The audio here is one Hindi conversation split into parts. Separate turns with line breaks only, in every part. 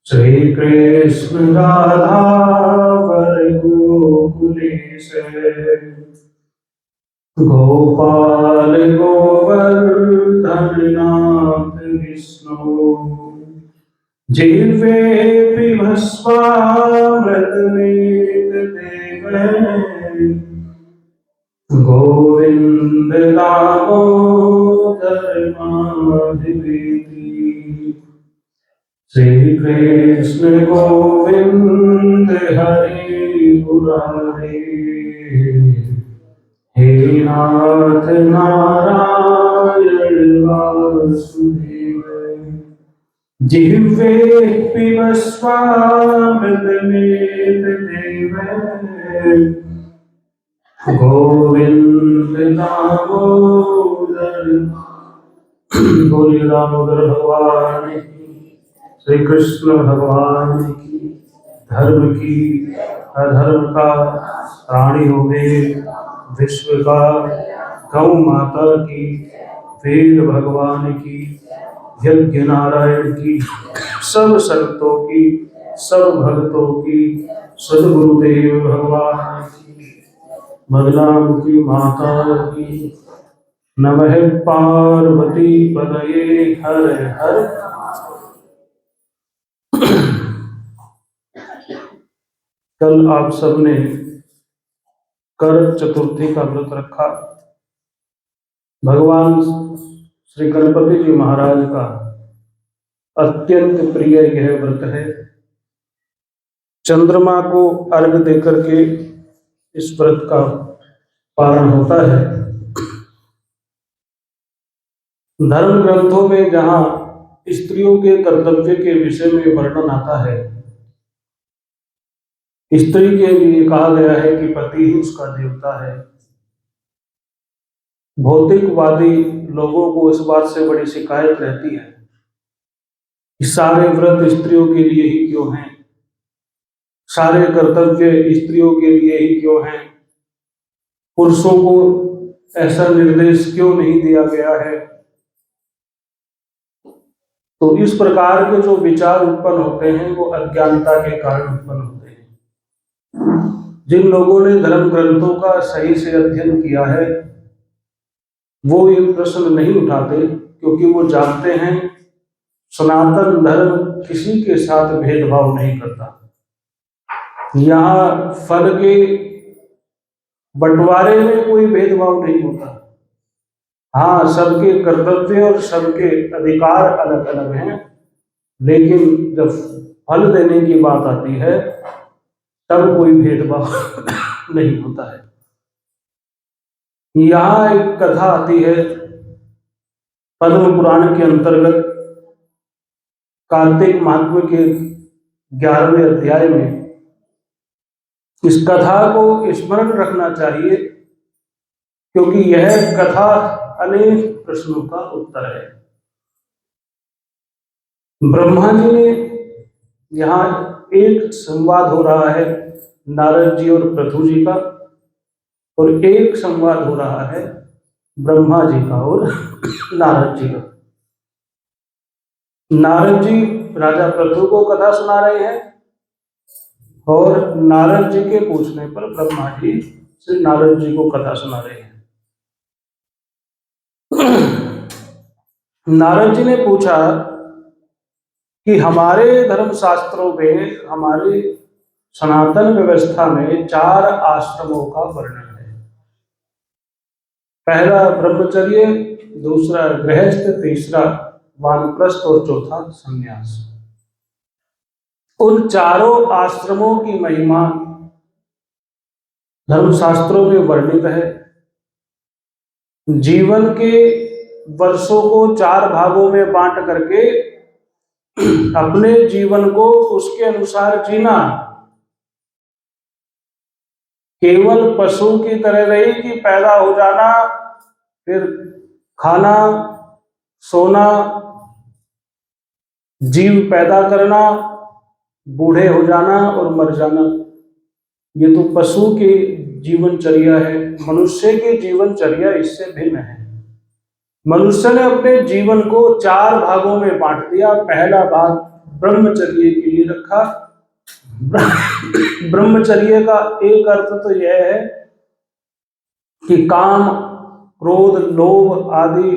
श्री कृष्ण राधा गोकुलेश गोपाल गोवर्धन नाथ विष्णु जिह्वे पिबस्वामृतमेव देवै गोविंद दामोदर माधवेति श्री कृष्ण गोविंद हरि मुरारे हे नाथ नारायण वासुदेव जिह्वे पिबस्वामृतमेव देवै गोविंद दामोदर बोलिए दामोदर भगवान की श्री कृष्ण भगवान की धर्म की अधर्म का प्राणी हो विश्व का गौ माता की वेद भगवान की यज्ञ नारायण की सब संतों की सब भक्तों की सदगुरुदेव भगवान की बदनाम की माता की नमः पार्वती पदये हर हर। कल आप सबने कर चतुर्थी का व्रत रखा। भगवान श्री गणपति जी महाराज का अत्यंत प्रिय यह व्रत है। चंद्रमा को अर्घ देकर के इस व्रत का पालन होता है। धर्म ग्रंथों में जहां स्त्रियों के कर्तव्य के विषय में वर्णन आता है, स्त्री के लिए कहा गया है कि पति ही उसका देवता है। भौतिकवादी लोगों को इस बात से बड़ी शिकायत रहती है कि सारे व्रत स्त्रियों के लिए ही क्यों हैं, सारे कर्तव्य स्त्रियों के लिए ही क्यों हैं, पुरुषों को ऐसा निर्देश क्यों नहीं दिया गया है। तो इस प्रकार के जो विचार उत्पन्न होते हैं वो अज्ञानता के कारण उत्पन्न होते हैं। जिन लोगों ने धर्म ग्रंथों का सही से अध्ययन किया है वो ये प्रश्न नहीं उठाते, क्योंकि वो जानते हैं सनातन धर्म किसी के साथ भेदभाव नहीं करता। यहाँ फल के बंटवारे में कोई भेदभाव नहीं होता। हाँ, सबके कर्तव्य और सबके अधिकार अलग अलग हैं, लेकिन जब फल देने की बात आती है तब कोई भेदभाव नहीं होता है। यहाँ एक कथा आती है पद्म पुराण के अंतर्गत कार्तिक महात्म्य के 11वें अध्याय में। इस कथा को स्मरण रखना चाहिए, क्योंकि यह कथा अनेक प्रश्नों का उत्तर है। ब्रह्मा जी ने, यहाँ एक संवाद हो रहा है नारद जी और पृथु जी का, और एक संवाद हो रहा है ब्रह्मा जी का और नारद जी का। नारद जी राजा पृथु को कथा सुना रहे हैं और नारद जी के पूछने पर ब्रह्मा जी श्री नारद जी को कथा सुना रहे हैं। नारद जी ने पूछा कि हमारे धर्म शास्त्रों में, हमारे सनातन व्यवस्था में 4 आश्रमों का वर्णन है। पहला ब्रह्मचर्य, दूसरा गृहस्थ, तीसरा वानप्रस्थ और चौथा संन्यास। उन चारों आश्रमों की महिमा धर्मशास्त्रों में वर्णित है। जीवन के वर्षों को 4 भागों में बांट करके अपने जीवन को उसके अनुसार जीना। केवल पशु की तरह नहीं कि पैदा हो जाना, फिर खाना, सोना, जीव पैदा करना, बूढ़े हो जाना और मर जाना, ये तो पशु की जीवनचर्या है। मनुष्य की जीवनचर्या इससे भिन्न है। मनुष्य ने अपने जीवन को 4 भागों में बांट दिया। पहला भाग ब्रह्मचर्य के लिए रखा। ब्रह्मचर्य का एक अर्थ तो यह है कि काम, क्रोध, लोभ आदि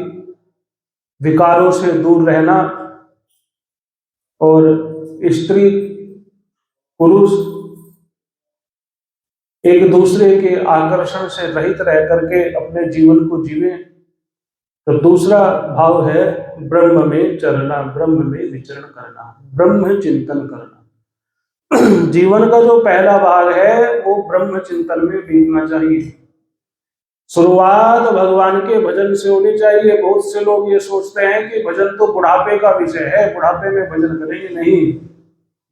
विकारों से दूर रहना और स्त्री पुरुष एक दूसरे के आकर्षण से रहित रह करके अपने जीवन को जीवे। तो दूसरा भाव है ब्रह्म में चरना, ब्रह्म में विचरण करना, ब्रह्म चिंतन करना। जीवन का जो पहला भाग है वो ब्रह्म चिंतन में बीतना चाहिए। शुरुआत भगवान के भजन से होनी चाहिए। बहुत से लोग ये सोचते हैं कि भजन तो बुढ़ापे का विषय है, बुढ़ापे में भजन करेंगे। नहीं,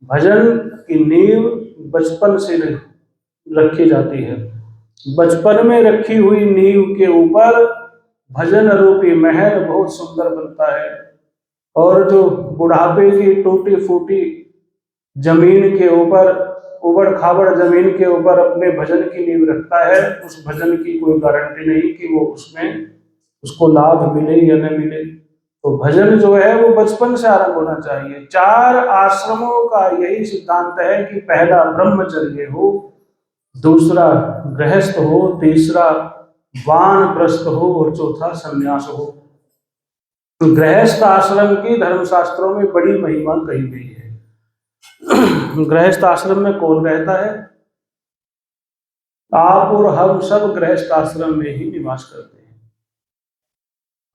भजन की नींव बचपन से रखी जाती है। बचपन में रखी हुई नींव के ऊपर भजन रूपी महल बहुत सुंदर बनता है। और जो बुढ़ापे की टूटी फूटी जमीन के ऊपर, उबड़ खाबड़ जमीन के ऊपर अपने भजन की नींव रखता है, उस भजन की कोई गारंटी नहीं कि वो उसमें उसको लाभ मिले या न मिले। तो भजन जो है वो बचपन से आरंभ होना चाहिए। 4 आश्रमों का यही सिद्धांत है कि पहला ब्रह्मचर्य हो, दूसरा गृहस्थ हो, तीसरा वानप्रस्थ हो और चौथा संन्यास हो। तो गृहस्थ आश्रम की धर्मशास्त्रों में बड़ी महिमा कही गई है। गृहस्थ आश्रम में कौन रहता है? आप और हम सब गृहस्थ आश्रम में ही निवास करते हैं।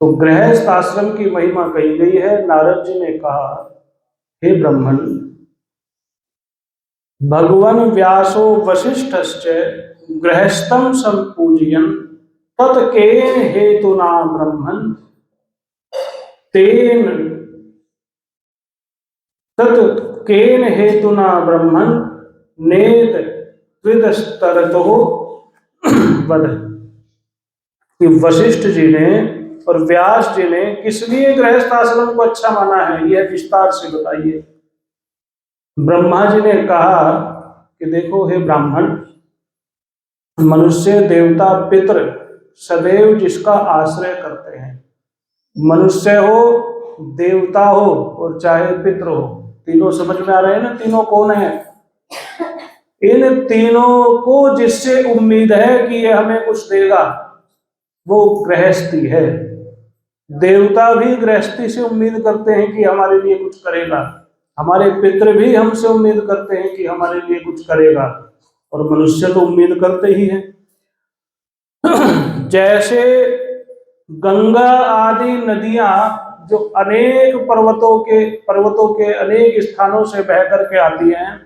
तो गृहस्थ आश्रम की महिमा कही गई है। नारद जी ने कहा, हे ब्राह्मण, भगवान व्यासो वसिष्ठश्च गृहस्थम संपूजयन् तत्केन हेतुना ब्रह्मन् तेन तत्केन हेतुना ब्रह्मन् नेत त्विदस्तरतो वद। कि वशिष्ठ जी ने और व्यास जी ने किस लिए गृहस्थ आश्रम को अच्छा माना है, यह विस्तार से बताइए। ब्रह्मा जी ने कहा कि देखो हे ब्राह्मण, मनुष्य, देवता, पितृ सदैव जिसका आश्रय करते हैं, मनुष्य हो, देवता हो और चाहे पितृ हो, तीनों समझ में आ रहे हैं ना? तीनों कौन है? इन तीनों को जिससे उम्मीद है कि ये हमें कुछ देगा, वो गृहस्थी है। देवता भी गृहस्थी से उम्मीद करते हैं कि हमारे लिए कुछ करेगा, हमारे पितृ भी हमसे उम्मीद करते हैं कि हमारे लिए कुछ करेगा, और मनुष्य तो उम्मीद करते ही हैं। जैसे गंगा आदि नदियां जो अनेक पर्वतों के अनेक स्थानों से बह करके आती हैं,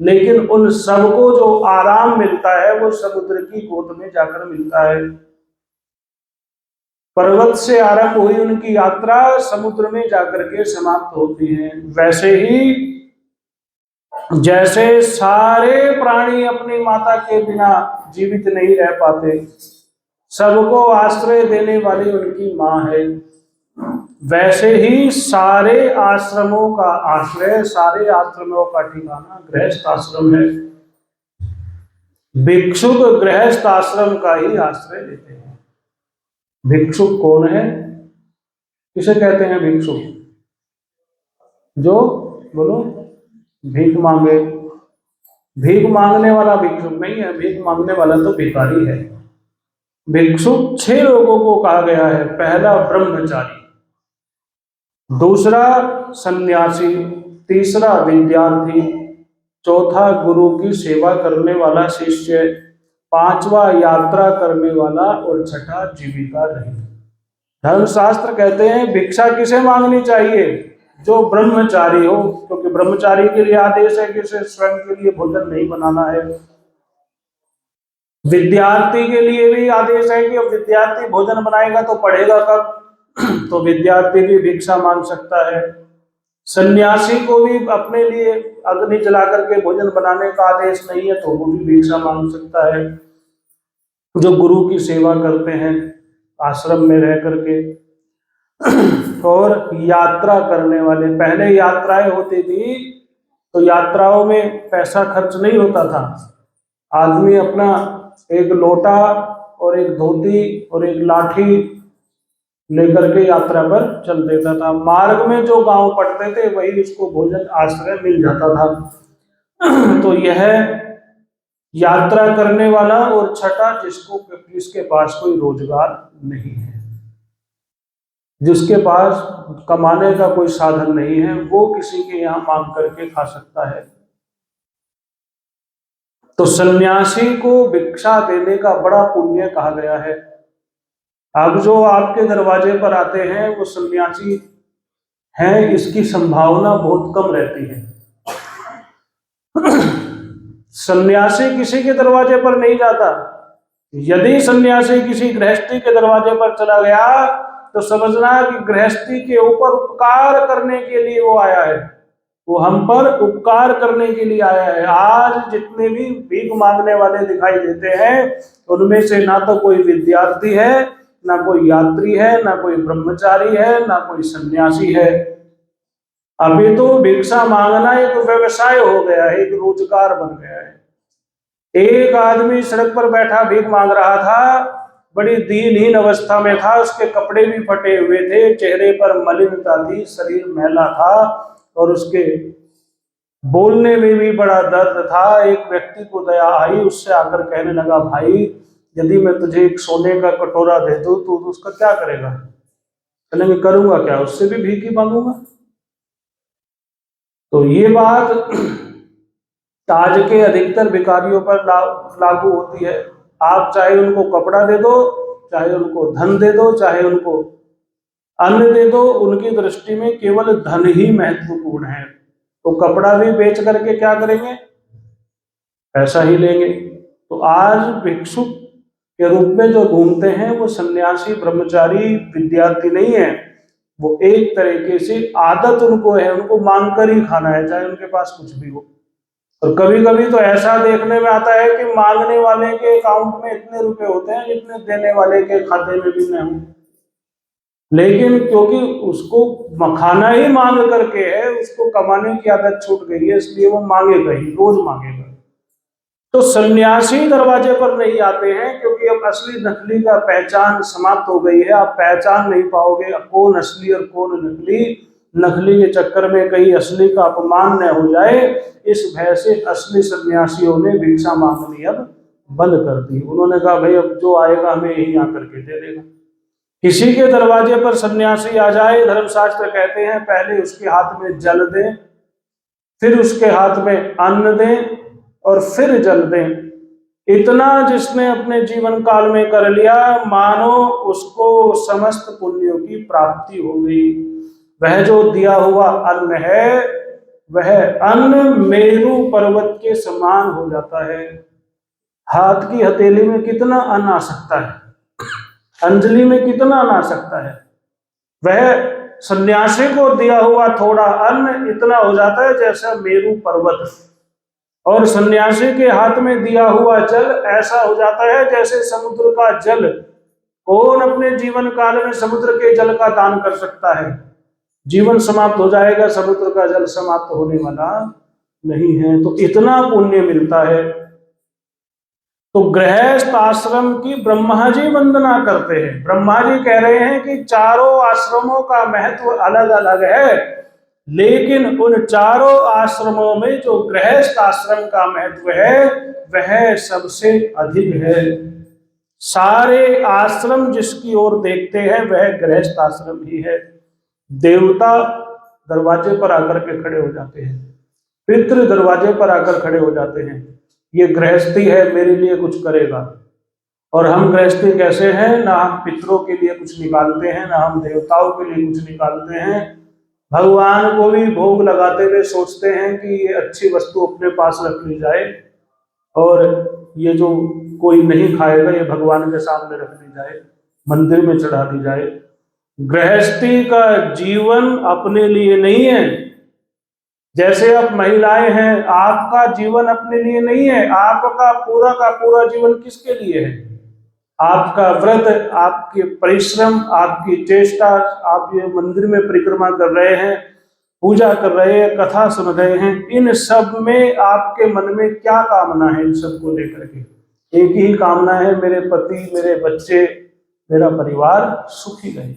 लेकिन उन सबको जो आराम मिलता है वो समुद्र की गोद में जाकर मिलता है। पर्वत से आरंभ हुई उनकी यात्रा समुद्र में जाकर के समाप्त होती है। वैसे ही जैसे सारे प्राणी अपनी माता के बिना जीवित नहीं रह पाते, सबको आश्रय देने वाली उनकी माँ है, वैसे ही सारे आश्रमों का आश्रय, सारे आश्रमों का ठिकाना गृहस्थ आश्रम है। भिक्षुक गृहस्थ आश्रम का ही आश्रय लेते हैं। भिक्षुक कौन है? किसे कहते हैं भिक्षुक? जो, बोलो, भीख मांगे। भीख मांगने वाला भिक्षुक नहीं है, भीख मांगने वाला तो भिखारी है। भिक्षुक 6 लोगों को कहा गया है। पहला ब्रह्मचारी, दूसरा सन्यासी, तीसरा विद्यार्थी, चौथा गुरु की सेवा करने वाला शिष्य, पांचवा यात्रा करने वाला और छठा जीविका रहित। धर्मशास्त्र कहते हैं भिक्षा किसे मांगनी चाहिए? जो ब्रह्मचारी हो, क्योंकि ब्रह्मचारी के लिए आदेश है कि उसे स्वयं के लिए भोजन नहीं बनाना है। विद्यार्थी के लिए भी आदेश है कि विद्यार्थी भोजन बनाएगा तो पढ़ेगा कब? तो विद्यार्थी भी भिक्षा मांग सकता है। सन्यासी को भी अपने लिए अग्नि जला करके भोजन बनाने का आदेश नहीं है, तो वो भी भिक्षा मांग सकता है। जो गुरु की सेवा करते हैं आश्रम में रह करके, और यात्रा करने वाले, पहले यात्राएं होती थी तो यात्राओं में पैसा खर्च नहीं होता था। आदमी अपना एक लोटा और एक धोती और एक लाठी लेकर के यात्रा पर चल देता था। मार्ग में जो गांव पड़ते थे वही उसको भोजन आश्रय मिल जाता था। तो यह यात्रा करने वाला, और छठा जिसके पास कोई रोजगार नहीं है, जिसके पास कमाने का कोई साधन नहीं है, वो किसी के यहाँ मांग करके खा सकता है। तो सन्यासी को भिक्षा देने का बड़ा पुण्य कहा गया है। अब जो आपके दरवाजे पर आते हैं वो सन्यासी हैं, इसकी संभावना बहुत कम रहती है। सन्यासी किसी के दरवाजे पर नहीं जाता। यदि सन्यासी किसी गृहस्थी के दरवाजे पर चला गया तो समझना कि गृहस्थी के ऊपर उपकार करने के लिए वो आया है, वो हम पर उपकार करने के लिए आया है। आज जितने भी भीख मांगने वाले दिखाई देते हैं उनमें से ना तो कोई विद्यार्थी है, ना कोई यात्री है, ना कोई ब्रह्मचारी है, ना कोई सन्यासी है। अभी तो भिक्षा मांगना एक व्यवसाय हो गया है, एक रोजगार बन गया है। एक आदमी सड़क पर बैठा भीख मांग रहा था, बड़ी दीनहीन अवस्था में था, उसके कपड़े भी फटे हुए थे, चेहरे पर मलिनता थी, शरीर मैला था और उसके बोलने में भी बड़ा दर्द था। एक व्यक्ति को दया आई, उससे आकर कहने लगा, भाई यदि मैं तुझे एक सोने का कटोरा दे दूं तो उसका क्या करेगा? कहेंगे करूंगा क्या, उससे भी भीख ही मांगूंगा। तो ये बात आज के अधिकतर भिखारियों पर लागू होती है। आप चाहे उनको कपड़ा दे दो, चाहे उनको धन दे दो, चाहे उनको अन्न दे दो, उनकी दृष्टि में केवल धन ही महत्वपूर्ण है। तो कपड़ा भी बेच करके क्या करेंगे? पैसा ही लेंगे। तो आज भिक्षुक के रूप में जो घूमते हैं वो सन्यासी, ब्रह्मचारी, विद्यार्थी नहीं है। वो एक तरीके से आदत उनको है, उनको मांग कर ही खाना है, चाहे उनके पास कुछ भी हो। और कभी कभी तो ऐसा देखने में आता है कि मांगने वाले के अकाउंट में इतने रुपए होते हैं जितने देने वाले के खाते में भी नहीं होते, लेकिन क्योंकि उसको खाना ही मांग करके है, उसको कमाने की आदत छूट गई है, इसलिए वो मांगेगा ही, रोज मांगेगा। तो सन्यासी दरवाजे पर नहीं आते हैं क्योंकि अब असली नकली का पहचान समाप्त हो गई है। आप पहचान नहीं पाओगे कौन असली और कौन नकली। नकली के चक्कर में कहीं असली का अपमान न हो जाए, इस भय से असली सन्यासियों ने भिक्षा मांगनी अब बंद कर दी। उन्होंने कहा भाई अब जो आएगा हमें यही आकर के दे देगा। किसी के दरवाजे पर सन्यासी आ जाए, धर्मशास्त्र कहते हैं पहले उसके हाथ में जल दें, फिर उसके हाथ में अन्न दें और फिर जल दें। इतना जिसने अपने जीवन काल में कर लिया, मानो उसको समस्त पुण्यों की प्राप्ति हो गई। वह जो दिया हुआ अन्न है, वह अन्न मेरू पर्वत के समान हो जाता है। हाथ की हथेली में कितना अन्न आ सकता है, अंजलि में कितना अन्न आ सकता है। वह सन्यासी को दिया हुआ थोड़ा अन्न इतना हो जाता है जैसा मेरू पर्वत, और सन्यासी के हाथ में दिया हुआ जल ऐसा हो जाता है जैसे समुद्र का जल। कौन अपने जीवन काल में समुद्र के जल का दान कर सकता है? जीवन समाप्त हो जाएगा, समुद्र का जल समाप्त होने वाला नहीं है। तो इतना पुण्य मिलता है। तो गृहस्थ आश्रम की ब्रह्मा जी वंदना करते हैं। ब्रह्मा जी कह रहे हैं कि चारों आश्रमों का महत्व अलग अलग है, लेकिन उन चारों आश्रमों में जो गृहस्थ आश्रम का महत्व है वह सबसे अधिक है। सारे आश्रम जिसकी ओर देखते हैं वह गृहस्थ आश्रम ही है। देवता दरवाजे पर आकर के खड़े हो जाते हैं, पितृ दरवाजे पर आकर खड़े हो जाते हैं, ये गृहस्थी है मेरे लिए कुछ करेगा। और हम गृहस्थी कैसे हैं? ना हम पितरों के लिए कुछ निकालते हैं, ना हम देवताओं के लिए कुछ निकालते हैं। भगवान को भी भोग लगाते हुए सोचते हैं कि ये अच्छी वस्तु अपने पास रख ली जाए और ये जो कोई नहीं खाएगा ये भगवान के सामने रख दी जाए, मंदिर में चढ़ा दी जाए। गृहस्थी का जीवन अपने लिए नहीं है। जैसे आप महिलाएं हैं, आपका जीवन अपने लिए नहीं है। आपका पूरा का पूरा जीवन किसके लिए है? आपका व्रत, आपके परिश्रम, आपकी चेष्टा, आप ये मंदिर में परिक्रमा कर रहे हैं, पूजा कर रहे हैं, कथा सुन रहे हैं, इन सब में आपके मन में क्या कामना है? इन सब को लेकर के एक ही कामना है, मेरे पति, मेरे बच्चे, मेरा परिवार सुखी रहे।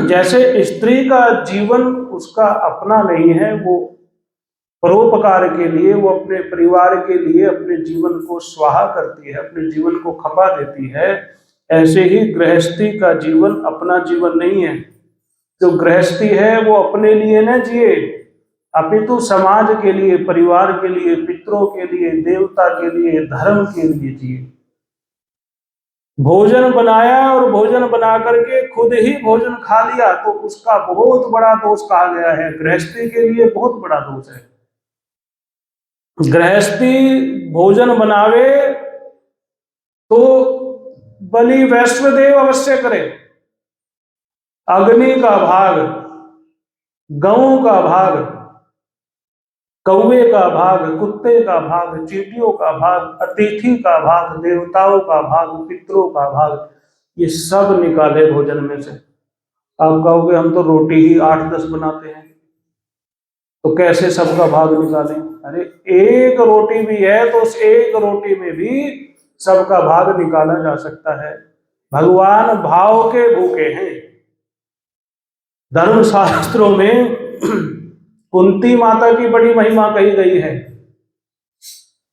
जैसे स्त्री का जीवन उसका अपना नहीं है, वो परोपकार के लिए, वो अपने परिवार के लिए अपने जीवन को स्वाहा करती है, अपने जीवन को खपा देती है, ऐसे ही गृहस्थी का जीवन अपना जीवन नहीं है। जो गृहस्थी है वो अपने लिए न जिए, अपितु समाज के लिए, परिवार के लिए, पितरों के लिए, देवता के लिए, धर्म के लिए जिए। भोजन बनाया और भोजन बना करके खुद ही भोजन खा लिया तो उसका बहुत बड़ा दोष कहा गया है। गृहस्थी के लिए बहुत बड़ा दोष है। गृहस्थी भोजन बनावे तो बलि वैश्वदेव अवश्य करे, अग्नि का भाग, गऊ का भाग, कौवे का भाग, कुत्ते का भाग, चींटियों का भाग, अतिथि का भाग, देवताओं का भाग, पितरों का भाग, ये सब निकाले भोजन में से। आप कहोगे हम तो रोटी ही 8-10 बनाते हैं, तो कैसे सबका भाग निकालें? अरे एक रोटी भी है तो उस एक रोटी में भी सबका भाग निकाला जा सकता है। भगवान भाव के भूखे हैं। धर्मशास्त्रों में कुंती माता की बड़ी महिमा कही गई है।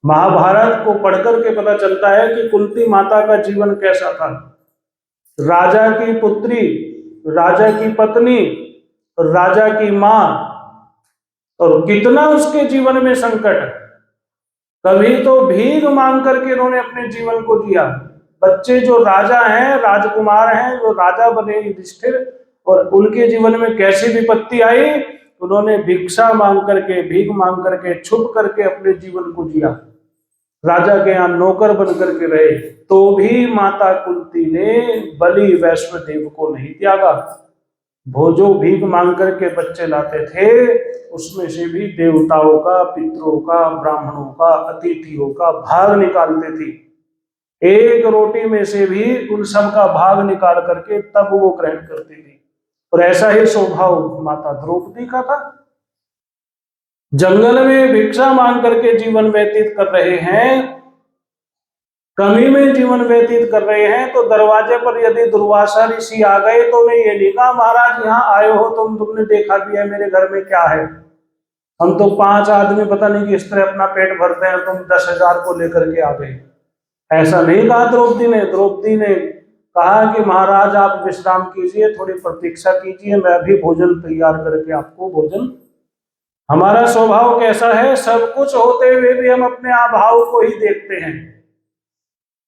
महाभारत को पढ़कर के पता चलता है कि कुंती माता का जीवन कैसा था। राजा की पुत्री, राजा की पत्नी, राजा की मां, और कितना उसके जीवन में संकट। कभी तो भीख मांग करके उन्होंने अपने जीवन को जिया। बच्चे जो राजा हैं, राजकुमार हैं, जो राजा बने युधिष्ठिर, और उनके जीवन में कैसी विपत्ति आई, उन्होंने भिक्षा मांग करके, भीख मांग करके, छुप करके अपने जीवन को जिया। राजा के यहाँ नौकर बन करके रहे, तो भी माता कुंती ने बलि वैश्वदेव को नहीं त्यागा। भोजो भीख मांग करके बच्चे लाते थे, उसमें से भी देवताओं का, पितरों का, ब्राह्मणों का, अतिथियों का भाग निकालते थे। एक रोटी में से भी उन सब का भाग निकाल करके तब वो ग्रहण करती थी। और ऐसा ही स्वभाव माता द्रौपदी का था। जंगल में भिक्षा मांग करके जीवन व्यतीत कर रहे हैं, कमी में जीवन व्यतीत कर रहे हैं, तो दरवाजे पर यदि दुर्वासा ऋषि आ गए तो उन्हें ये नहीं कहा महाराज यहाँ आए हो तुमने देखा भी है मेरे घर में क्या है, हम तो 5 आदमी पता नहीं किस तरह अपना पेट भरते हैं, तुम 10,000 को लेकर के आ गए। ऐसा नहीं कहा द्रौपदी ने। द्रौपदी ने कहा कि महाराज आप विश्राम कीजिए, थोड़ी प्रतीक्षा कीजिए, मैं भी भोजन तैयार करके आपको भोजन। हमारा स्वभाव कैसा है, सब कुछ होते हुए भी हम अपने अभाव को ही देखते हैं।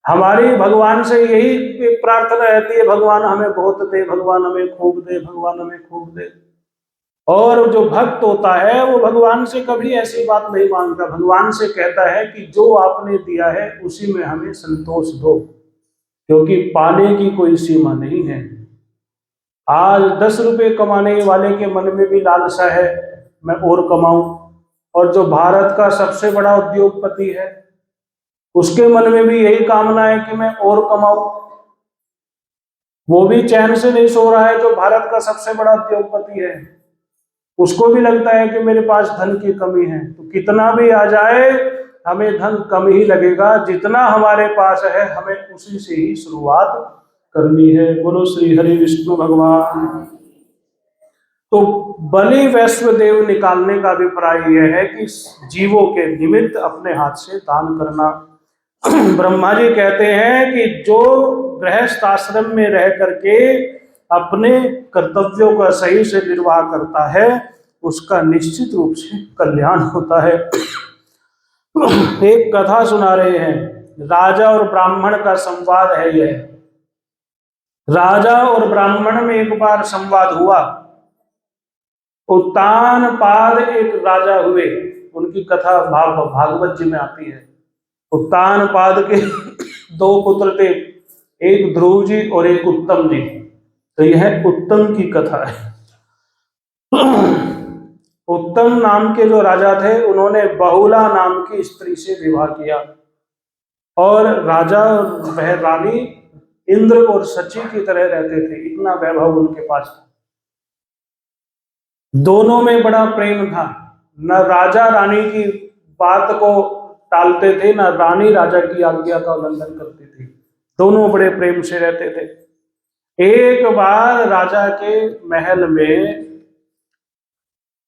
हमारी भगवान से यही एक प्रार्थना रहती है, भगवान हमें बहुत दे, भगवान हमें खूब दे, भगवान हमें खूब दे। और जो भक्त होता है वो भगवान से कभी ऐसी बात नहीं मांगता, भगवान से कहता है कि जो आपने दिया है उसी में हमें संतोष दो, क्योंकि पाने की कोई सीमा नहीं है। आज 10 रुपए कमाने वाले के मन में भी लालसा है मैं और कमाऊं, और जो भारत का सबसे बड़ा उद्योगपति है उसके मन में भी यही कामना है कि मैं और कमाऊं। वो भी चैन से नहीं सो रहा है जो भारत का सबसे बड़ा उद्योगपति है, उसको भी लगता है कि मेरे पास धन की कमी है। तो कितना भी आ जाए हमें धन कम ही लगेगा, जितना हमारे पास है हमें उसी से ही शुरुआत करनी है। बोलो श्री हरि विष्णु भगवान। तो बलि वैश्वदेव निकालने का अभिप्राय यह है कि जीवों के निमित्त अपने हाथ से दान करना। ब्रह्मा जी कहते हैं कि जो गृहस्थ आश्रम में रह करके अपने कर्तव्यों का सही से निर्वाह करता है उसका निश्चित रूप से कल्याण होता है। एक कथा सुना रहे हैं, राजा और ब्राह्मण का संवाद है यह। राजा और ब्राह्मण में एक बार संवाद हुआ। उत्तानपाद एक राजा हुए, उनकी कथा भागवत जी में आती है। उत्तानपाद के 2 पुत्र थे, एक ध्रुव जी और एक उत्तम जी। तो यह उत्तम की कथा है। उत्तम नाम के जो राजा थे उन्होंने बहुला नाम की स्त्री से विवाह किया, और राजा और वह रानी इंद्र और सची की तरह रहते थे, इतना वैभव उनके पास था। दोनों में बड़ा प्रेम था, न राजा रानी की बात को टालते थे, न रानी राजा की आज्ञा का उल्लंघन करती थी, दोनों बड़े प्रेम से रहते थे। एक बार राजा के महल में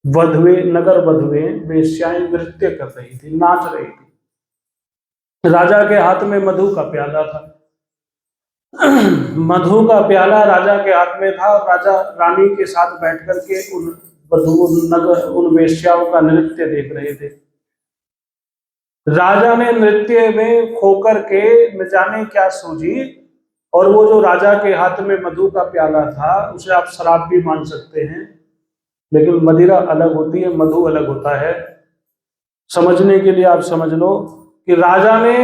नगर वधुएं वेश्याएं नृत्य कर रही थी, नाच रही थी। राजा के हाथ में मधु का प्याला था। मधु का प्याला राजा के हाथ में था और राजा रानी के साथ बैठ करके उन वेश्याओं का नृत्य देख रहे थे। राजा ने नृत्य में खोकर के न जाने क्या सूझी, और वो जो राजा के हाथ में मधु का प्याला था उसे आप शराब भी मान सकते हैं, लेकिन मदिरा अलग होती है, मधु अलग होता है। समझने के लिए आप समझ लो कि राजा ने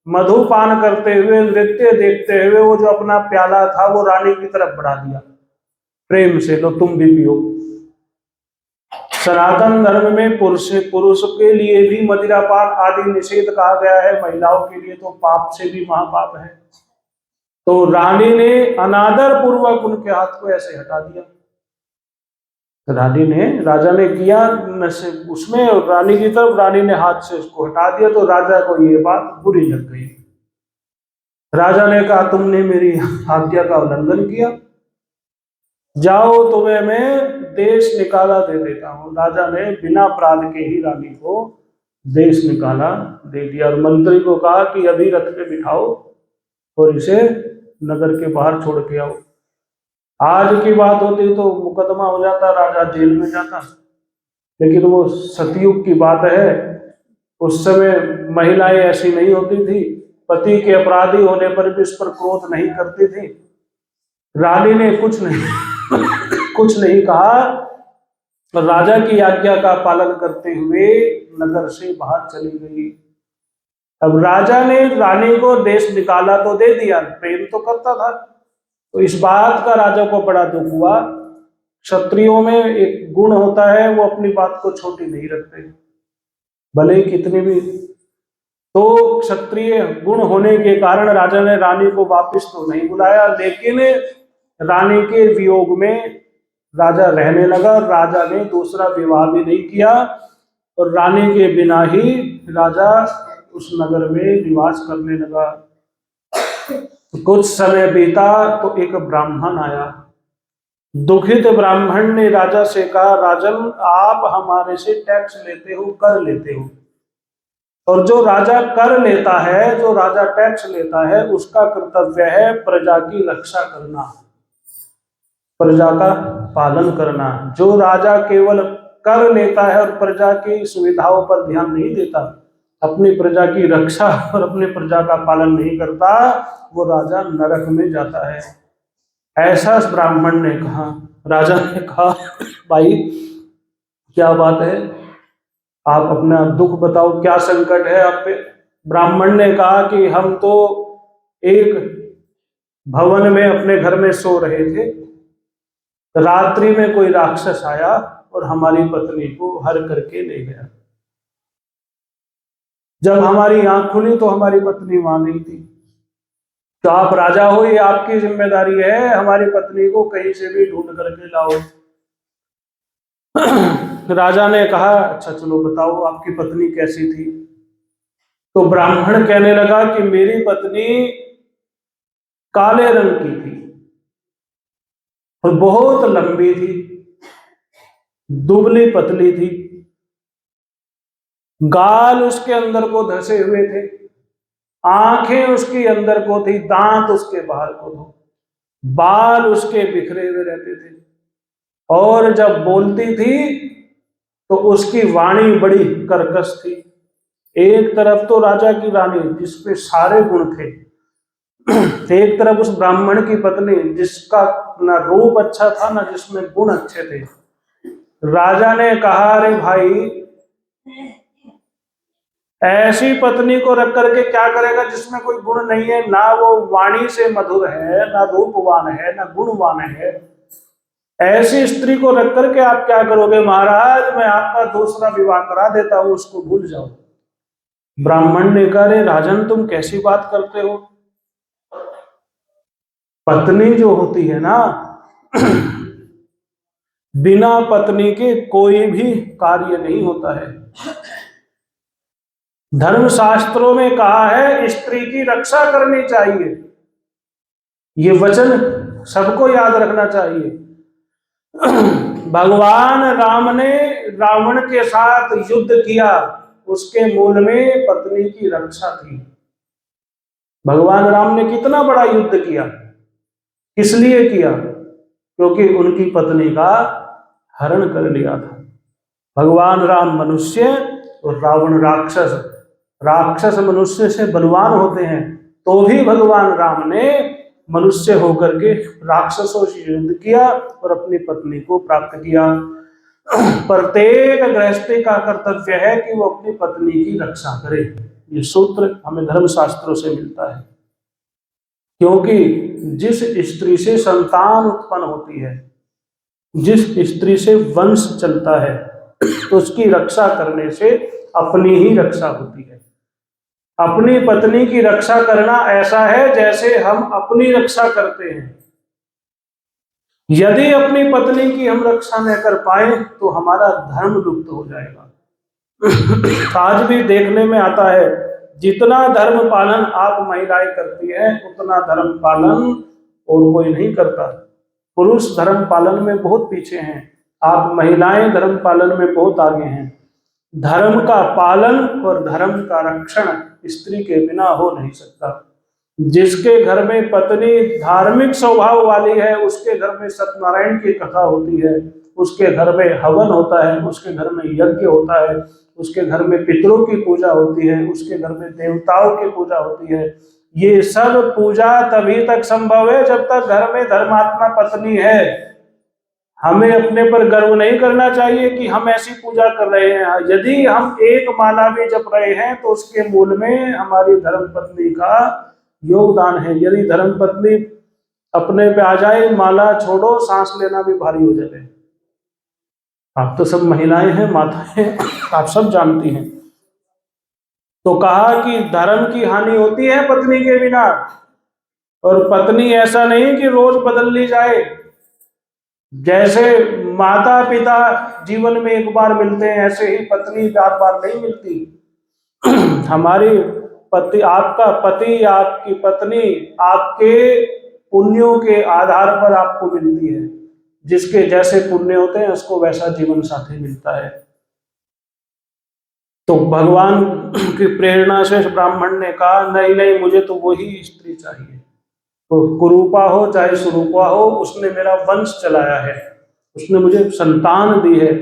मधुपान करते हुए, नृत्य देखते हुए, वो जो अपना प्याला था वो रानी की तरफ बढ़ा दिया प्रेम से, लो तुम भी पियो। सनातन धर्म में पुरुष के लिए भी मदिरापान आदि निषेध कहा गया है, महिलाओं के लिए तो पाप से भी महापाप है। तो रानी ने अनादर पूर्वक उनके हाथ को ऐसे हटा दिया। राजा ने किया उसमें रानी की तरफ, रानी ने हाथ से उसको हटा दिया, तो राजा को ये बात बुरी लग गई। राजा ने कहा तुमने मेरी आज्ञा का उल्लंघन किया, जाओ तुम्हें मैं देश निकाला दे देता हूं। राजा ने बिना अपराध के ही रानी को देश निकाला दे दिया और मंत्री को कहा कि अभी रथ पे बिठाओ और इसे नगर के बाहर छोड़ के आओ। आज की बात होती तो मुकदमा हो जाता, राजा जेल में जाता, लेकिन वो सतयुग की बात है। उस समय महिलाएं ऐसी नहीं होती थी, पति के अपराधी होने पर भी उस पर क्रोध नहीं करती थी। रानी ने कुछ नहीं कहा, राजा की आज्ञा का पालन करते हुए नगर से बाहर चली गई। अब राजा ने रानी को देश निकाला तो दे दिया, प्रेम तो करता था, तो इस बात का राजा को बड़ा दुख हुआ। क्षत्रियों में एक गुण होता है, वो अपनी बात को छोटी नहीं रखते, भले कितनी भी। तो क्षत्रिय गुण होने के कारण राजा ने रानी को वापस तो नहीं बुलाया, लेकिन रानी के वियोग में राजा रहने लगा। राजा ने दूसरा विवाह भी नहीं किया और रानी के बिना ही राजा उस नगर में निवास करने लगा। कुछ समय बीता तो एक ब्राह्मण आया। दुखित ब्राह्मण ने राजा से कहा, राजन आप हमारे से टैक्स लेते हो, कर लेते हो, और जो राजा कर लेता है, जो राजा टैक्स लेता है, उसका कर्तव्य है प्रजा की रक्षा करना, प्रजा का पालन करना। जो राजा केवल कर लेता है और प्रजा की सुविधाओं पर ध्यान नहीं देता, अपनी प्रजा की रक्षा और अपनी प्रजा का पालन नहीं करता, वो राजा नरक में जाता है। ऐसा ब्राह्मण ने कहा। राजा ने कहा, भाई क्या बात है, आप अपना दुख बताओ, क्या संकट है आप पे। ब्राह्मण ने कहा कि हम तो एक भवन में अपने घर में सो रहे थे, रात्रि में कोई राक्षस आया और हमारी पत्नी को हर करके ले गया। जब हमारी आंख खुली तो हमारी पत्नी वहां नहीं थी। तो आप राजा हो, ये आपकी जिम्मेदारी है, हमारी पत्नी को कहीं से भी ढूंढ करके लाओ। राजा ने कहा, अच्छा चलो बताओ आपकी पत्नी कैसी थी। तो ब्राह्मण कहने लगा कि मेरी पत्नी काले रंग की थी और बहुत लंबी थी, दुबली पतली थी, गाल उसके अंदर को धसे हुए थे, आंखें उसकी अंदर को थी, दांत उसके बाहर को थे, बाल उसके बिखरे हुए रहते थे, और जब बोलती थी तो उसकी वाणी बड़ी कर्कश थी। एक तरफ तो राजा की रानी जिसपे सारे गुण थे, एक तरफ उस ब्राह्मण की पत्नी जिसका ना रूप अच्छा था ना जिसमें गुण अच्छे थे। राजा ने कहा, अरे भाई ऐसी पत्नी को रख करके क्या करेगा जिसमें कोई गुण नहीं है, ना वो वाणी से मधुर है, ना रूपवान है, ना गुणवान है। ऐसी स्त्री को रख करके आप क्या करोगे? महाराज मैं आपका दूसरा विवाह करा देता हूं, उसको भूल जाओ। ब्राह्मण ने कहा, रे राजन तुम कैसी बात करते हो, पत्नी जो होती है ना बिना पत्नी के कोई भी कार्य नहीं होता है। धर्मशास्त्रों में कहा है स्त्री की रक्षा करनी चाहिए, ये वचन सबको याद रखना चाहिए। भगवान राम ने रावण के साथ युद्ध किया, उसके मूल में पत्नी की रक्षा थी। भगवान राम ने कितना बड़ा युद्ध किया, किस लिए किया? क्योंकि उनकी पत्नी का हरण कर लिया था। भगवान राम मनुष्य और रावण राक्षस। राक्षस मनुष्य से बलवान होते हैं, तो भी भगवान राम ने मनुष्य होकर के राक्षसों से युद्ध किया और अपनी पत्नी को प्राप्त किया। प्रत्येक गृहस्थी का कर्तव्य है कि वो अपनी पत्नी की रक्षा करे। ये सूत्र हमें धर्मशास्त्रों से मिलता है। क्योंकि जिस स्त्री से संतान उत्पन्न होती है, जिस स्त्री से वंश चलता है, तो उसकी रक्षा करने से अपनी ही रक्षा होती है। अपनी पत्नी की रक्षा करना ऐसा है जैसे हम अपनी रक्षा करते हैं। यदि अपनी पत्नी की हम रक्षा न कर पाए तो हमारा धर्म लुप्त हो जाएगा। आज भी देखने में आता है, जितना धर्म पालन आप महिलाएं करती हैं, उतना धर्म पालन और कोई नहीं करता। पुरुष धर्म पालन में बहुत पीछे हैं, आप महिलाएं धर्म पालन में बहुत आगे हैं। धर्म का पालन और धर्म का रक्षण स्त्री के बिना हो नहीं सकता। जिसके घर में पत्नी धार्मिक स्वभाव वाली है, उसके घर में सत्यनारायण की कथा होती है, उसके घर में हवन होता है, उसके घर में यज्ञ होता है, उसके घर में पितरों की पूजा होती है, उसके घर में देवताओं की पूजा होती है। ये सब पूजा तभी तक संभव है जब तक घर में धर्मात्मा पत्नी है। हमें अपने पर गर्व नहीं करना चाहिए कि हम ऐसी पूजा कर रहे हैं। यदि हम एक माला भी जप रहे हैं तो उसके मूल में हमारी धर्मपत्नी का योगदान है। यदि धर्मपत्नी अपने पे आ जाए, माला छोड़ो, सांस लेना भी भारी हो जाए। आप तो सब महिलाएं हैं, माताएं, आप सब जानती हैं। तो कहा कि धर्म की हानि होती है पत्नी के बिना, और पत्नी ऐसा नहीं कि रोज बदल ली जाए। जैसे माता पिता जीवन में एक बार मिलते हैं, ऐसे ही पत्नी बार बार नहीं मिलती। हमारी पति, आपका पति, आपकी पत्नी आपके पुण्यों के आधार पर आपको मिलती है। जिसके जैसे पुण्य होते हैं उसको वैसा जीवन साथी मिलता है। तो भगवान की प्रेरणा से ब्राह्मण ने कहा, नहीं नहीं, मुझे तो वही स्त्री चाहिए, तो कुरूपा हो चाहे सुरूपा हो, उसने मेरा वंश चलाया है, उसने मुझे संतान दी है,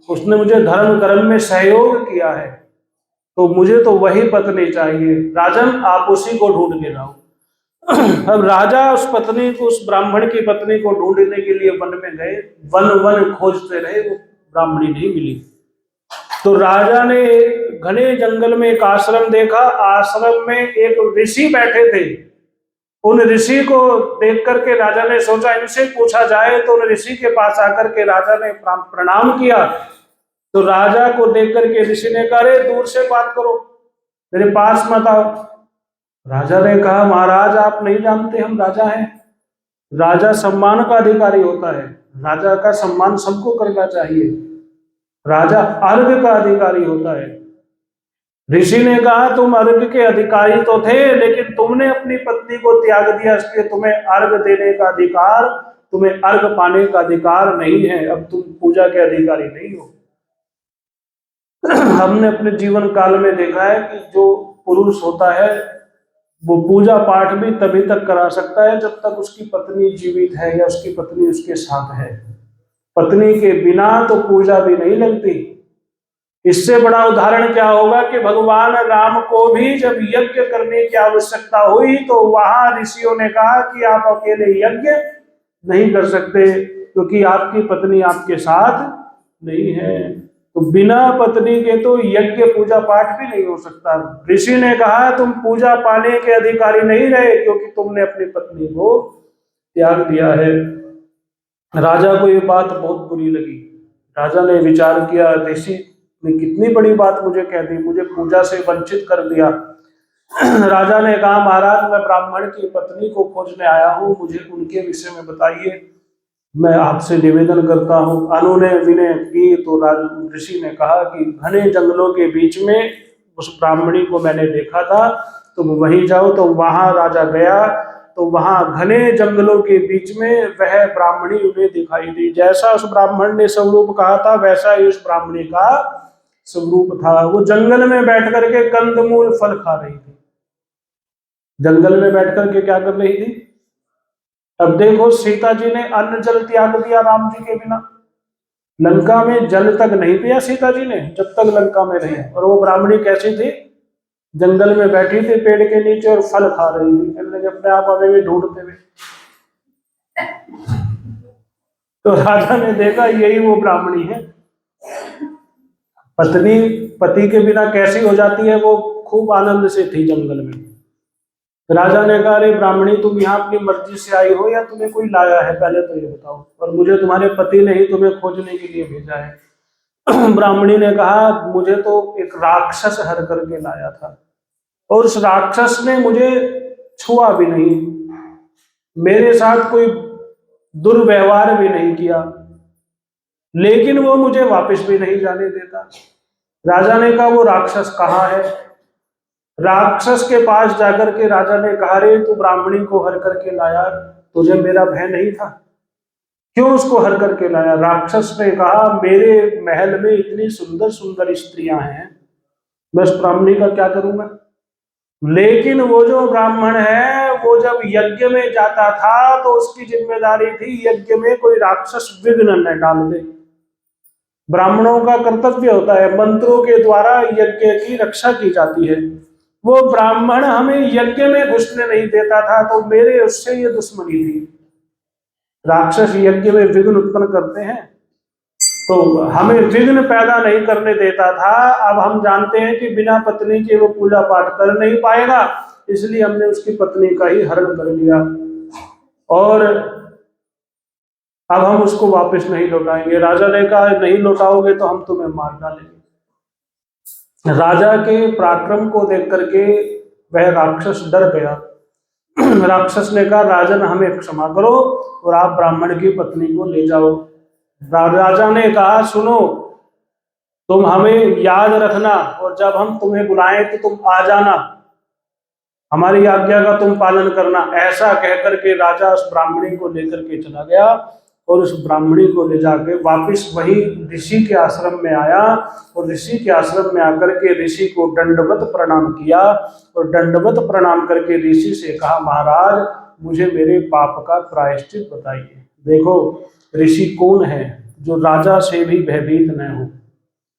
उसने मुझे धर्म कर्म में सहयोग किया है, तो मुझे तो वही पत्नी चाहिए। राजन, आप उसी को ढूंढ के लाओ। अब राजा उस पत्नी को, उस ब्राह्मण की पत्नी को ढूंढने के लिए वन में गए। वन वन खोजते रहे, वो ब्राह्मणी नहीं मिली। तो राजा ने घने जंगल में एक आश्रम देखा। आश्रम में एक ऋषि बैठे थे। उन ऋषि को देख करके राजा ने सोचा इनसे पूछा जाए। तो उन ऋषि के पास आकर के राजा ने प्रणाम किया। तो राजा को देख करके ऋषि ने कहा, अरे दूर से बात करो, मेरे पास मत आओ। राजा ने कहा, महाराज आप नहीं जानते हम राजा हैं। राजा सम्मान का अधिकारी होता है, राजा का सम्मान सबको करना चाहिए। राजा अर्घ का अधिकारी होता है। ऋषि ने कहा, तुम अर्घ के अधिकारी तो थे, लेकिन तुमने अपनी पत्नी को त्याग दिया, इसलिए तुम्हें अर्घ देने का अधिकार, तुम्हें अर्घ पाने का अधिकार नहीं है। अब तुम पूजा के अधिकारी नहीं हो। हमने अपने जीवन काल में देखा है कि जो पुरुष होता है वो पूजा पाठ भी तभी तक करा सकता है जब तक उसकी पत्नी जीवित है या उसकी पत्नी उसके साथ है। पत्नी के बिना तो पूजा भी नहीं लगती। इससे बड़ा उदाहरण क्या होगा कि भगवान राम को भी जब यज्ञ करने की आवश्यकता हुई तो वहां ऋषियों ने कहा कि आप अकेले यज्ञ नहीं कर सकते, क्योंकि आपकी पत्नी आपके साथ नहीं है। तो बिना पत्नी के तो यज्ञ पूजा पाठ भी नहीं हो सकता। ऋषि ने कहा, तुम पूजा पाने के अधिकारी नहीं रहे, क्योंकि तुमने अपनी पत्नी को त्याग दिया है। राजा को ये बात बहुत बुरी लगी। राजा ने विचार किया, ऋषि ने कितनी बड़ी बात मुझे कह दी, मुझे पूजा से वंचित कर दिया। राजा ने कहा, महाराज मैं ब्राह्मण की पत्नी को खोजने आया हूँ, मुझे उनके विषय में बताइए, मैं आपसे निवेदन करता हूँ। अनुनय विनय की तो ऋषि ने कहा कि घने जंगलों के बीच में उस ब्राह्मणी को मैंने देखा था, तुम वहीं जाओ। तो वहां राजा गया तो वहां घने जंगलों के बीच में वह ब्राह्मणी उन्हें दिखाई दी। जैसा उस ब्राह्मण ने स्वरूप कहा था वैसा ही उस ब्राह्मणी का स्वरूप था। वो जंगल में बैठ करके कंदमूल फल खा रही थी। जंगल में बैठ करके क्या कर रही थी? अब देखो, सीता जी ने अन्न जल त्याग दिया राम जी के बिना। लंका में जल तक नहीं पिया सीता जी ने जब तक लंका में रही। और वो ब्राह्मणी कैसी थी? जंगल में बैठी थी पेड़ के नीचे और फल खा रही थी, अपने आप हमें भी ढूंढते हुए। तो राजा ने देखा यही वो ब्राह्मणी है। पत्नी पति के बिना कैसी हो जाती है, वो खूब आनंद से थी जंगल में। राजा ने कहा, अरे ब्राह्मणी, तुम यहाँ अपनी मर्जी से आई हो या तुम्हें कोई लाया है, पहले तो ये बताओ। और मुझे तुम्हारे पति ने ही तुम्हें खोजने के लिए भेजा है। ब्राह्मणी ने कहा, मुझे तो एक राक्षस हर करके लाया था और उस राक्षस ने मुझे छुआ भी नहीं, मेरे साथ कोई दुर्व्यवहार भी नहीं किया, लेकिन वो मुझे वापस भी नहीं जाने देता। राजा ने कहा, वो राक्षस कहाँ है? राक्षस के पास जाकर के राजा ने कहा, रे तू ब्राह्मणी को हर करके लाया, तुझे मेरा भय नहीं था? क्यों उसको हर करके लाया? राक्षस ने कहा, मेरे महल में इतनी सुंदर सुंदर स्त्रियां हैं, मैं उस ब्राह्मणी का क्या करूंगा? लेकिन वो जो ब्राह्मण है वो जब यज्ञ में जाता था तो उसकी जिम्मेदारी थी यज्ञ में कोई राक्षस विघ्न न डाल दे। ब्राह्मणों का कर्तव्य होता है, मंत्रों के द्वारा यज्ञ की रक्षा की जाती है। वो ब्राह्मण हमें यज्ञ में घुसने नहीं देता था, तो मेरे उससे ये दुश्मनी थी। राक्षस यज्ञ में विघ्न उत्पन्न करते हैं, तो हमें विघ्न पैदा नहीं करने देता था। अब हम जानते हैं कि बिना पत्नी के वो पूजा पाठ कर नहीं पाएगा, इसलिए हमने उसकी पत्नी का ही हरण कर लिया और अब हम उसको वापस नहीं लौटाएंगे। राजा ने कहा, नहीं लौटाओगे तो हम तुम्हें मार डालेंगे। राजा के पराक्रम को देख करके वह राक्षस डर गया। राक्षस ने कहा, राजन हमें क्षमा करो और आप ब्राह्मण की पत्नी को ले जाओ। राजा ने कहा, सुनो, तुम हमें याद रखना और जब हम तुम्हें बुलाएं तो तुम आ जाना, हमारी आज्ञा का तुम पालन करना। ऐसा कहकर के राजा उस ब्राह्मणी को लेकर के चला गया और उस ब्राह्मणी को ले जाके वापिस वही ऋषि के आश्रम में आया और ऋषि के आश्रम में आकर के ऋषि को दंडवत प्रणाम किया और दंडवत प्रणाम करके ऋषि से कहा, महाराज मुझे मेरे पाप का प्रायश्चित बताइए। देखो, ऋषि कौन है जो राजा से भी भयभीत न हो,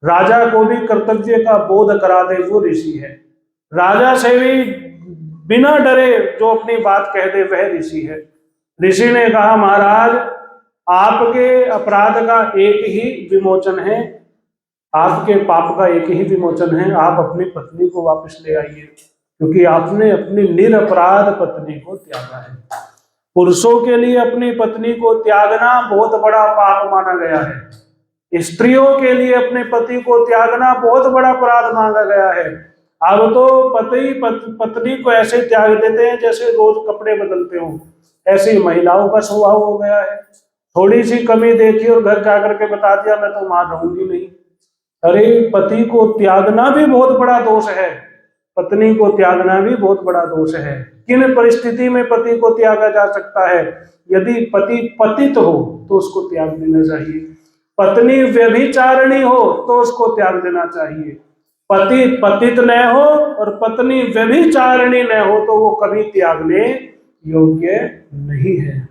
राजा को भी कर्तव्य का बोध करा दे, वो ऋषि है। राजा से भी बिना डरे जो अपनी बात कह दे वह ऋषि है। ऋषि ने कहा, महाराज आपके अपराध का एक ही विमोचन है, आपके पाप का एक ही विमोचन है, आप अपनी पत्नी को वापस ले आइए, क्योंकि आपने अपनी निरपराध पत्नी को त्यागा है। पुरुषों के लिए अपनी पत्नी को त्यागना बहुत बड़ा पाप माना गया है, स्त्रियों के लिए अपने पति को त्यागना बहुत बड़ा अपराध माना गया है। अब तो पत्नी को ऐसे त्याग देते हैं जैसे रोज कपड़े बदलते हो, ऐसी महिलाओं का स्वभाव हो गया है। थोड़ी सी कमी देखी और घर जाकर के बता दिया मैं तो वहां रहूंगी नहीं। अरे पति को त्यागना भी बहुत बड़ा दोष है, पत्नी को त्यागना भी बहुत बड़ा दोष है। किन परिस्थिति में पति को त्यागा जा सकता है? यदि पति पतित हो तो उसको त्याग देना चाहिए, पत्नी व्यभिचारिणी हो तो उसको त्याग देना चाहिए, पति पतित न हो और पत्नी व्यभिचारिणी न हो तो वो कभी त्यागने योग्य नहीं है।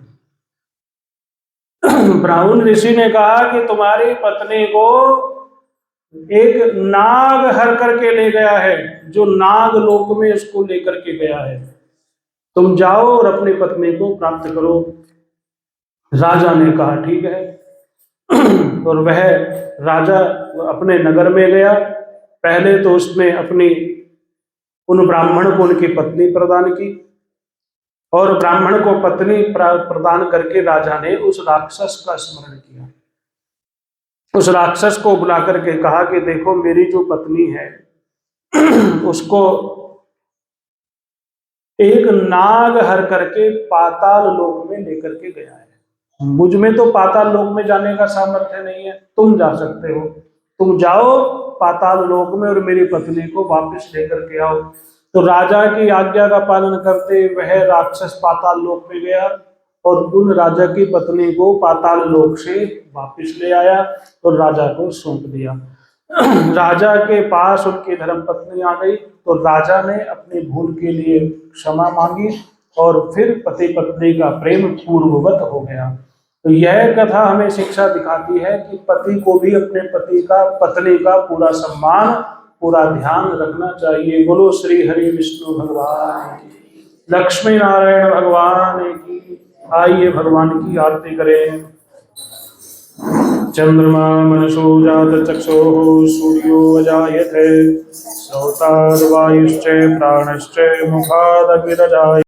ब्राह्मण ऋषि ने कहा कि तुम्हारी पत्नी को एक नाग हर करके ले गया है, जो नाग लोक में उसको लेकर के गया है, तुम जाओ और अपनी पत्नी को प्राप्त करो। राजा ने कहा ठीक है। और वह राजा अपने नगर में गया। पहले तो उसने अपनी उन ब्राह्मण को उनकी पत्नी प्रदान की और ब्राह्मण को पत्नी प्रदान करके राजा ने उस राक्षस का स्मरण किया। उस राक्षस को बुला करके कहा कि देखो, मेरी जो पत्नी है उसको एक नाग हर करके पाताल लोक में लेकर के गया है। मुझ में तो पाताल लोक में जाने का सामर्थ्य नहीं है, तुम जा सकते हो, तुम जाओ पाताल लोक में और मेरी पत्नी को वापस लेकर के आओ। तो राजा की आज्ञा का पालन करते वह राक्षस पाताल लोक में गया और उन राजा की पत्नी को पाताल लोक से वापस ले आया और राजा को सौंप दिया। राजा के पास उनकी धर्म पत्नी आ गई तो राजा ने अपनी भूल के लिए क्षमा मांगी और फिर पति पत्नी का प्रेम पूर्ववत हो गया। तो यह कथा हमें शिक्षा दिखाती है कि पति को भी अपने पति का पत्नी का पूरा सम्मान पूरा ध्यान रखना चाहिए। बोलो श्री हरि विष्णु भगवान की, लक्ष्मी नारायण भगवान की। आइए भगवान की आरती करें। चंद्रमा मनसो जात चक्षुः सूर्यो अजायते श्रोताद् वायुश्च प्राणश्च मुखादग्निरजायते।